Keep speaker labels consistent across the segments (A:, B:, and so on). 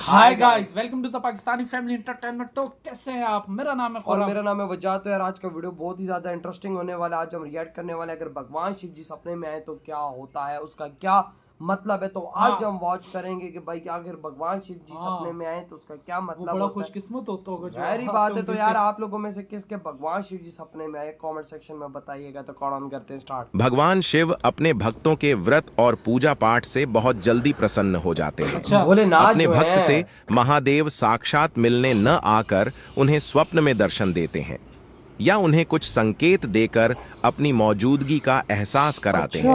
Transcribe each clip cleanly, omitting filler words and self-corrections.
A: Hi guys, welcome to the Pakistani family entertainment. तो कैसे हैं आप? मेरा नाम है
B: और मेरा नाम है वजात। तो यार आज का वीडियो बहुत ही ज़्यादा इंटरेस्टिंग होने वाला है। आज हम रिएक्ट करने वाले हैं अगर भगवान शिव जी सपने में आए तो क्या होता है, उसका क्या मतलब है। तो आज हम वॉच करेंगे कि भाई अगर भगवान शिव जी सपने में आए तो उसका क्या मतलब
A: बड़ा
B: होता
A: खुशकिस्मत होता होगा।
B: गहरी बात है। तो यार आप लोगों में से किसके भगवान शिव जी सपने में आए कमेंट सेक्शन में बताइएगा। तो कौन करते हैं स्टार्ट।
C: भगवान शिव अपने भक्तों के व्रत और पूजा पाठ से बहुत जल्दी प्रसन्न हो जाते हैं।
A: अच्छा।
B: भोलेनाथ
C: अपने
B: जो
C: भक्त
B: है
C: से महादेव साक्षात मिलने न आकर उन्हें स्वप्न में दर्शन देते हैं या उन्हें कुछ संकेत देकर अपनी मौजूदगी का एहसास कराते हैं।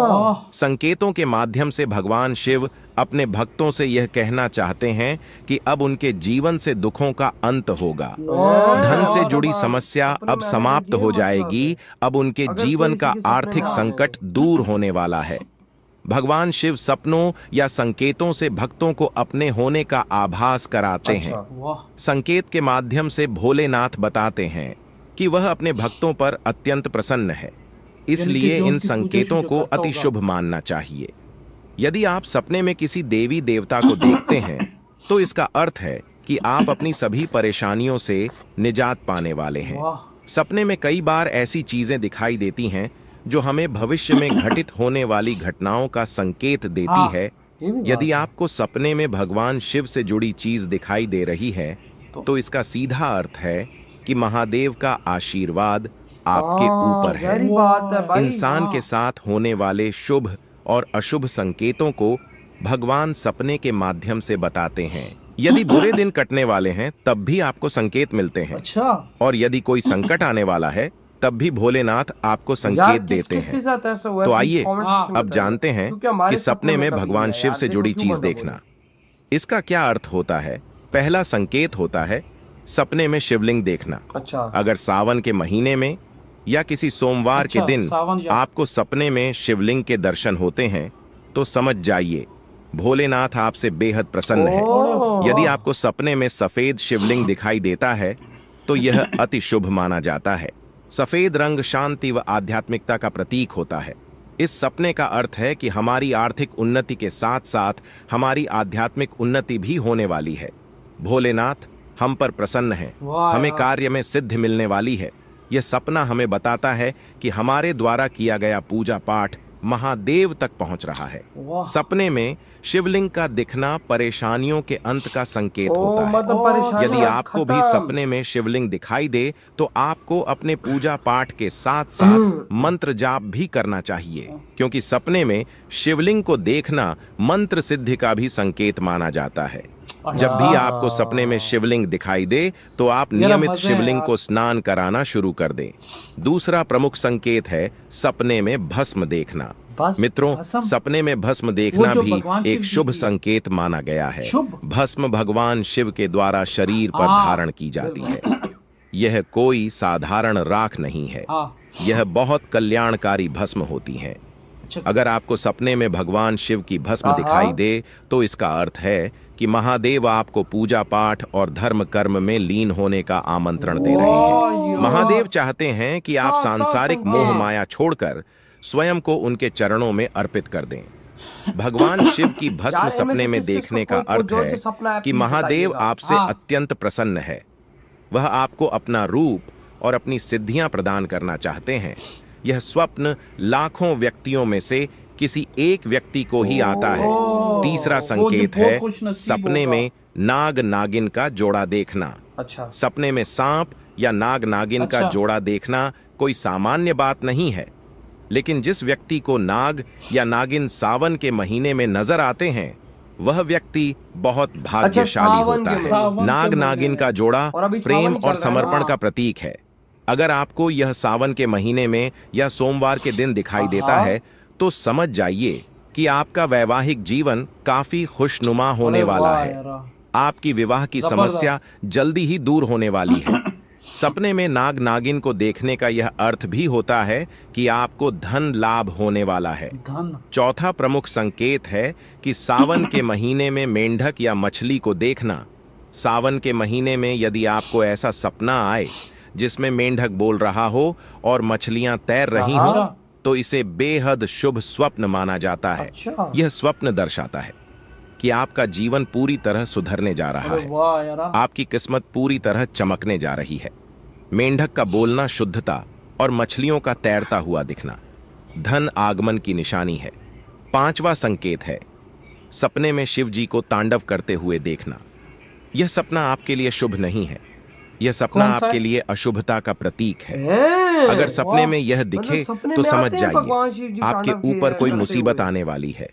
C: संकेतों के माध्यम से भगवान शिव अपने भक्तों से यह कहना चाहते हैं कि अब उनके जीवन से दुखों का अंत होगा, धन से जुड़ी समस्या अब समाप्त हो जाएगी, अब उनके जीवन का आर्थिक संकट दूर होने वाला है। भगवान शिव सपनों या संकेतों से भक्तों को अपने होने का आभास कराते हैं। संकेत के माध्यम से भोलेनाथ बताते हैं कि वह अपने भक्तों पर अत्यंत प्रसन्न है, इसलिए इन संकेतों को अति शुभ मानना चाहिए। यदि आप सपने में किसी देवी देवता को देखते हैं तो इसका अर्थ है कि आप अपनी सभी परेशानियों से निजात पाने वाले हैं। सपने में कई बार ऐसी चीजें दिखाई देती हैं जो हमें भविष्य में घटित होने वाली घटनाओं का संकेत देती है। यदि आपको सपने में भगवान शिव से जुड़ी चीज दिखाई दे रही है तो इसका सीधा अर्थ है कि महादेव का आशीर्वाद आपके ऊपर है। इंसान के साथ होने वाले शुभ और अशुभ संकेतों को भगवान सपने के माध्यम से बताते हैं। यदि बुरे दिन कटने वाले हैं तब भी आपको संकेत मिलते हैं।
A: अच्छा।
C: और यदि कोई संकट आने वाला है तब भी भोलेनाथ आपको संकेत देते हैं। तो आइए अब जानते हैं कि सपने में भगवान शिव से जुड़ी चीज देखना, इसका क्या अर्थ होता है। पहला संकेत होता है सपने में शिवलिंग देखना।
B: अच्छा।
C: अगर सावन के महीने में या किसी सोमवार के दिन आपको सपने में शिवलिंग के दर्शन होते हैं तो समझ जाइए भोलेनाथ आपसे बेहद प्रसन्न है। यदि आपको सपने में सफेद शिवलिंग दिखाई देता है तो यह अति शुभ माना जाता है। सफेद रंग शांति व आध्यात्मिकता का प्रतीक होता है। इस सपने का अर्थ है कि हमारी आर्थिक उन्नति के साथ साथ हमारी आध्यात्मिक उन्नति भी होने वाली है। भोलेनाथ हम पर प्रसन्न हैं, हमें कार्य में सिद्धि मिलने वाली है। यह सपना हमें बताता है कि हमारे द्वारा किया गया पूजा पाठ महादेव तक पहुंच रहा है। सपने में शिवलिंग का दिखना परेशानियों के अंत का संकेत होता है। यदि आपको भी सपने में शिवलिंग दिखाई दे तो आपको अपने पूजा पाठ के साथ साथ मंत्र जाप भी करना चाहिए, क्योंकि सपने में शिवलिंग को देखना मंत्र सिद्धि का भी संकेत माना जाता है। जब भी आपको सपने में शिवलिंग दिखाई दे तो आप नियमित शिवलिंग को स्नान कराना शुरू कर दें। दूसरा प्रमुख संकेत है सपने में भस्म देखना। मित्रों, सपने में भस्म देखना भी एक शुभ संकेत माना गया है। भस्म भगवान शिव के द्वारा शरीर पर धारण की जाती है। यह कोई साधारण राख नहीं है, यह बहुत कल्याणकारी भस्म होती है। अगर आपको सपने में भगवान शिव की भस्म दिखाई दे तो इसका अर्थ है कि महादेव आपको पूजा पाठ और धर्म कर्म में लीन होने का आमंत्रण दे रहे हैं। महादेव चाहते हैं कि आप सांसारिक मोह माया छोड़कर स्वयं को उनके चरणों में अर्पित कर दें। भगवान शिव की भस्म सपने में देखने का अर्थ है कि महादेव आपसे अत्यंत प्रसन्न है। वह आपको अपना रूप और अपनी सिद्धियां प्रदान करना चाहते हैं। यह स्वप्न लाखों व्यक्तियों में से किसी एक व्यक्ति को ही आता है। तीसरा संकेत है सपने में नाग नागिन का जोड़ा देखना।
B: अच्छा।
C: सपने में सांप या नाग नागिन का जोड़ा देखना कोई सामान्य बात नहीं है, लेकिन जिस व्यक्ति को नाग या नागिन सावन के महीने में नजर आते हैं वह व्यक्ति बहुत भाग्यशाली होता है। नाग नागिन का जोड़ा प्रेम और समर्पण का प्रतीक है। अगर आपको यह सावन के महीने में या सोमवार के दिन दिखाई देता है तो समझ जाइए कि आपका वैवाहिक जीवन काफी खुशनुमा होने वाला है। आपकी विवाह की समस्या जल्दी ही दूर होने वाली है। सपने में नाग नागिन को देखने का यह अर्थ भी होता है कि आपको धन लाभ होने वाला है। चौथा प्रमुख संकेत है कि सावन के महीने में मेंढक या मछली को देखना। सावन के महीने में यदि आपको ऐसा सपना आए जिसमें मेंढक बोल रहा हो और मछलियां तैर रही हो तो इसे बेहद शुभ स्वप्न माना जाता है। यह स्वप्न दर्शाता है कि आपका जीवन पूरी तरह सुधरने जा रहा
A: अरे
C: है।
A: वाह यार।
C: आपकी किस्मत पूरी तरह चमकने जा रही है। मेंढक का बोलना शुद्धता और मछलियों का तैरता हुआ दिखना धन आगमन की निशानी है। 5वां संकेत है सपने में शिव जी को तांडव करते हुए देखना। यह सपना आपके लिए शुभ नहीं है। यह सपना
A: कौन सा है?
C: आपके लिए अशुभता का प्रतीक है।
B: हैं?
C: अगर सपने
A: वाह।
C: में यह
B: मतलब
C: दिखे
B: सपने
C: तो
B: में
C: समझ
B: आते हैं भगवान
C: जाइए
B: शिव जी
C: आपके
B: तांडव
C: ऊपर कोई
B: करते
C: मुसीबत
B: हुए।
C: आने वाली है।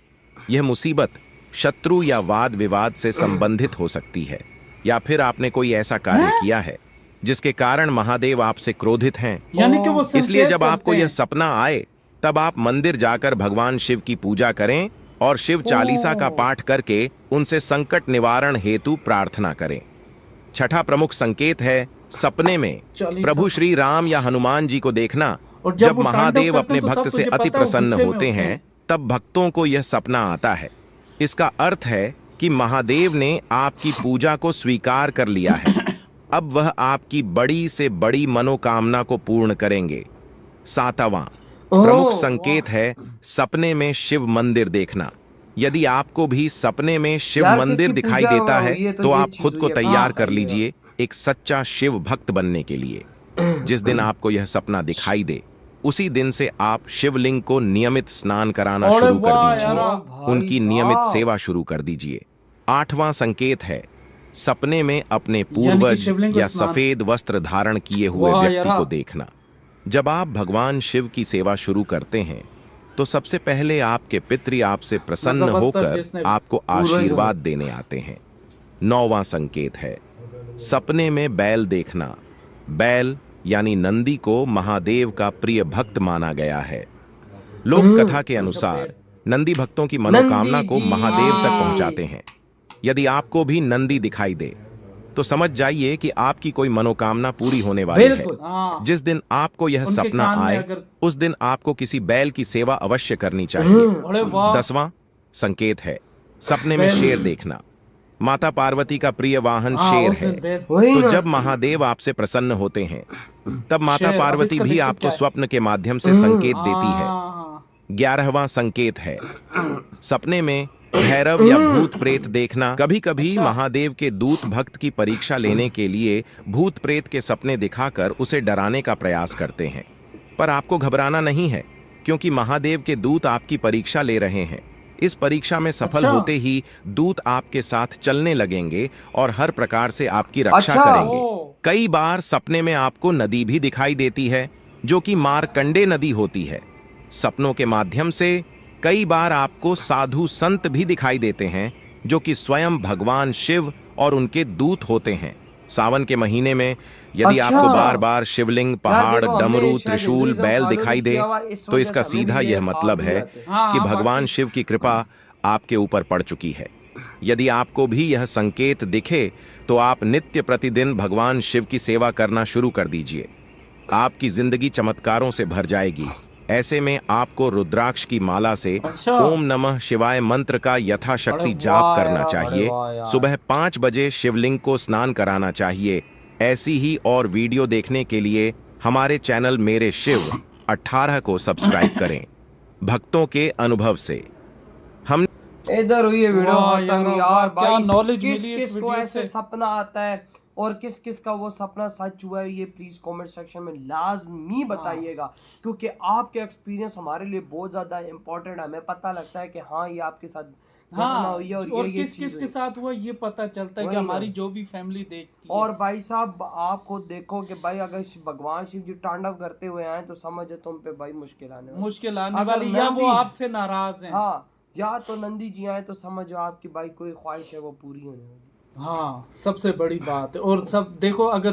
C: यह मुसीबत शत्रु या वाद विवाद से संबंधित हो सकती है, या फिर आपने कोई ऐसा कार्य किया है जिसके कारण महादेव आपसे क्रोधित हैं।
A: यानी कि वो
C: इसलिए
A: संकेत
C: जब आपको
A: करते
C: यह
A: हैं।
C: सपना आए तब आप मंदिर जाकर भगवान शिव की पूजा करें और शिव चालीसा का पाठ करके उनसे संकट निवारण हेतु प्रार्थना करें। छठा प्रमुख संकेत है सपने में
A: चालीसा
C: प्रभु
A: का।
C: श्री राम या हनुमान जी को देखना।
A: और
C: जब
A: वो तांडव
C: महादेव
A: करते
C: अपने
A: हैं तो तब
C: भक्त से
A: तुझे
C: अति
A: पता है वो
C: प्रसन्न
A: गुस्से में
C: होते हैं, तब भक्तों को यह सपना आता है। इसका अर्थ है कि महादेव ने आपकी पूजा को स्वीकार कर लिया है। अब वह आपकी बड़ी से बड़ी मनोकामना को पूर्ण करेंगे। 7वां प्रमुख संकेत है सपने में शिव मंदिर देखना। यदि आपको भी सपने में शिव
B: यार,
C: मंदिर
B: किसकी
C: दिखाई
B: पूजा
C: देता
B: हुई
C: है
B: है
C: तो
B: ये
C: आप
B: चीज
C: खुद
B: हुई
C: को
B: है,
C: तैयार कर
B: बताइएगा।
C: लीजिए एक सच्चा शिव भक्त बनने के लिए। जिस दिन आपको यह सपना दिखाई दे उसी दिन से आप शिवलिंग को नियमित स्नान कराना
A: अरे
C: शुरू कर
A: वाह
C: दीजिए।
A: यार।
B: भाई
C: उनकी नियमित
B: साहब।
C: सेवा शुरू कर दीजिए। 8वां संकेत है सपने में अपने
A: यानी कि
C: पूर्वज
A: शिवलिंग को
C: या
A: स्नान।
C: सफेद वस्त्र धारण किए हुए
A: वाह
C: व्यक्ति
A: यार।
C: को देखना। जब आप भगवान शिव की सेवा शुरू करते हैं तो सबसे पहले आपके पितृ आपसे प्रसन्न
A: मतलब वस्त्र
C: होकर
A: जिसने
C: आपको
B: पूर्वज हो।
C: आशीर्वाद देने आते हैं। 9वां संकेत है सपने में बैल देखना। बैल यानी नंदी को महादेव का प्रिय भक्त माना गया है। लोक कथा के अनुसार नंदी भक्तों की मनोकामना को
B: नंदी जी।
C: महादेव तक
A: हाँ।
C: पहुंचाते हैं। यदि आपको भी नंदी दिखाई दे तो समझ जाइए कि आपकी कोई मनोकामना पूरी होने वाली है।
B: बिल्कुल।
A: हाँ।
C: जिस दिन आपको यह
A: उनके
C: सपना
A: कान में
C: आए
A: अगर-
C: उस दिन आपको किसी बैल की सेवा अवश्य करनी चाहिए।
A: अरे वाह।
C: 10वां संकेत है सपने में
A: बैल।
C: शेर देखना। माता पार्वती का प्रिय वाहन
A: हाँ,
C: शेर
A: उस दिन
C: है।
A: बैल।
B: वही
C: तो
B: ना।
C: जब महादेव आपसे प्रसन्न होते हैं तब माता
A: शेर, अब
C: पार्वती
A: इसका
C: भी
A: देखो
C: आपको
A: क्या है?
C: स्वप्न के माध्यम से संकेत देती है।
A: हाँ।
C: 11वां संकेत है सपने में भैरव या भूत प्रेत देखना। कभी कभी
A: अच्छा।
C: महादेव के दूत भक्त की परीक्षा लेने के लिए भूत प्रेत के सपने दिखाकर उसे डराने का प्रयास करते हैं, पर आपको घबराना नहीं है क्योंकि महादेव के दूत आपकी परीक्षा ले रहे हैं। इस परीक्षा में सफल
A: अच्छा।
C: होते ही दूत आपके साथ चलने लगेंगे और हर प्रकार से आपकी रक्षा
B: अच्छा।
C: करेंगे।
A: ओ।
C: कई बार सपने में आपको नदी भी दिखाई देती है जो कि मार्कंडे नदी होती है। सपनों के माध्यम से कई बार आपको साधु संत भी दिखाई देते हैं जो कि स्वयं भगवान शिव और उनके दूत होते हैं। सावन के महीने में यदि
B: अच्छा।
C: आपको बार बार शिवलिंग, पहाड़,
B: देखो, हमने
C: डमरू,
B: शायद
C: त्रिशूल,
B: हिंदुइज्म
C: बैल
B: फॉलो
C: दिखाई दे
B: किया हुआ, इस
C: तो
B: वजह
C: इसका
B: से हमें
C: सीधा
B: भी
C: यह
B: ये
C: मतलब
B: ख्वाब
C: है
B: नहीं आते।
A: हाँ,
C: कि
A: हाँ,
C: भगवान
A: बाकी-
C: शिव की कृपा आपके ऊपर पड़ चुकी है। यदि आपको भी यह संकेत दिखे तो आप नित्य प्रतिदिन भगवान शिव की सेवा करना शुरू कर दीजिए। आपकी जिंदगी चमत्कारों से भर जाएगी। ऐसे में आपको रुद्राक्ष की माला से
A: अच्छा।
C: ओम नमः शिवाय मंत्र का यथाशक्ति
A: अरे
C: जाप
A: वाह
C: करना
A: यार,
C: चाहिए।
B: अरे वाह यार।
C: सुबह 5 बजे शिवलिंग को स्नान कराना चाहिए। ऐसी ही और वीडियो देखने के लिए हमारे चैनल मेरे शिव 18 को सब्सक्राइब करें। भक्तों के अनुभव से हम
B: इधर हुई है वीडियो
A: वाह
B: खत्म
A: यार,
B: यार
A: वाह, क्या
B: भाई।
A: knowledge
B: किस
A: मिली इस
B: किस को
A: वीडियो
B: ऐसे
A: से।
B: सपना आता है और किस किस का वो सपना सच हुआ है, ये प्लीज कमेंट सेक्शन में लाजमी बताइएगा, क्योंकि आपके एक्सपीरियंस हमारे लिए बहुत ज्यादा इंपॉर्टेंट है। हमें पता लगता है कि हाँ ये आपके साथ घटना
A: हाँ,
B: हुई है
A: और
B: और ये
A: किस
B: चीज़
A: किस
B: हुई
A: के
B: है।
A: साथ हुआ ये पता चलता है कि
B: वही ना।
A: हमारी जो भी फैमिली देखती है।
B: और भाई साहब आप खुद देखो कि भाई अगर भगवान शिव जी तांडव करते हुए आए तो समझो तुम पे भाई मुश्किल आने वाली।
A: मुश्किल आने
B: अगर
A: वाली, या वो
B: नंदी-
A: आपसे नाराज हैं।
B: हाँ, या तो नंदी जी आए तो समझो आपकी भाई कोई ख्वाहिश है वो पूरी होने वाली।
A: हाँ, सबसे बड़ी बात है। और सब देखो, अगर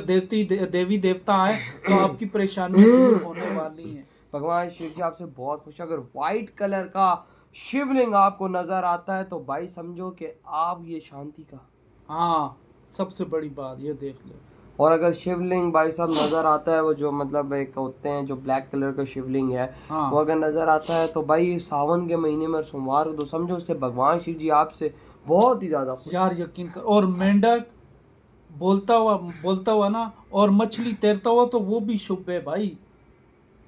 A: देवी देवता आए तो आपकी परेशानियां दूर होने वाली हैं।
B: भगवान शिव जी आपसे बहुत खुश है। अगर व्हाइट कलर का शिवलिंग आपको नजर आता है तो भाई समझो कि आप ये शांति का।
A: हाँ, सबसे बड़ी बात ये देख लो।
B: और अगर शिवलिंग भाई साहब नजर आता है, वो जो मतलब एक होते हैं जो ब्लैक कलर का शिवलिंग है,
A: हाँ।
B: वो अगर नजर आता है तो भाई सावन के महीने में सोमवार को तो समझो उससे भगवान शिव जी आपसे बहुत ही ज्यादा खुश।
A: यार यकीन कर। और मेंढक बोलता हुआ ना, और मछली तैरता हुआ तो वो भी शुभ है भाई।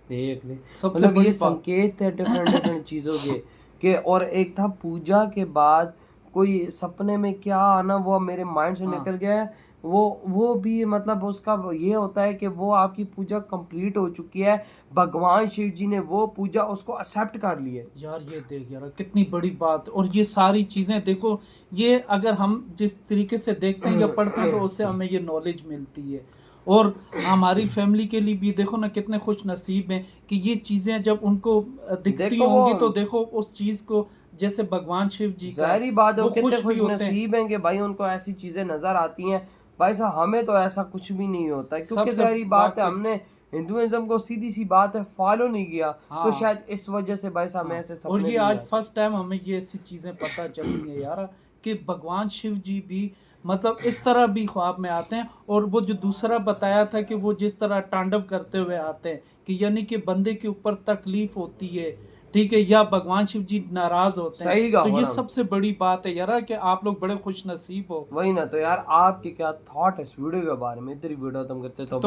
B: देख ले,
A: सबसे
B: मतलब
A: बड़ी
B: ये
A: बात।
B: संकेत है डिफरेंट डिफरेंट चीजों के। और एक था पूजा के बाद कोई सपने में क्या आना वो मेरे माइंड से निकल गया है, वो भी मतलब उसका ये होता है कि वो आपकी पूजा कंप्लीट हो चुकी है, भगवान शिव जी ने वो पूजा उसको एक्सेप्ट कर ली है।
A: यार ये देख यार कितनी बड़ी बात। और ये सारी चीजें देखो, ये अगर हम जिस तरीके से देखते हैं या पढ़ते हैं तो उससे हमें ये नॉलेज मिलती है। और हमारी फैमिली के लिए भी देखो ना कितने खुश नसीब हैं कि ये चीजें जब उनको दिखती
B: देखो
A: होंगी तो देखो उस चीज को जैसे भगवान शिव जी का
B: जाहिर बात है
A: वो
B: वो कितने
A: खुश भी
B: खुश
A: होते हैं।
B: नसीब हैं कि भाई उनको ऐसी चीजें नजर आती हैं। भाई साहब हमें तो ऐसा कुछ भी नहीं होता है, क्योंकि
A: सबसे
B: जाहिर बात है
A: वाकई।
B: हमने हिंदुइज्म को सीधी सी बात है फॉलो नहीं किया, तो
A: हाँ।
B: शायद इस वजह से भाई साहब हमें ऐसे
A: और
B: सपने
A: ये
B: नहीं
A: आज
B: आते।
A: फर्स्ट टाइम हमें ये ऐसी चीजें पता चली है यार कि भगवान शिव जी भी मतलब इस तरह भी ख्वाब में आते हैं। और वो जो दूसरा बताया था कि वो जिस तरह तांडव करते हुए आते हैं कि यानी कि बंदे के ऊपर तकलीफ होती है, ठीक है, या भगवान शिव जी नाराज होते हैं।
B: सही कहा
A: तो ये
B: वरना।
A: सबसे बड़ी बात है यार कि आप लोग बड़े खुश नसीब हो।
B: वही ना, तो यार आपके क्या थॉट है इस वीडियो के बारे में? इतनी वीडियो तुम करते तो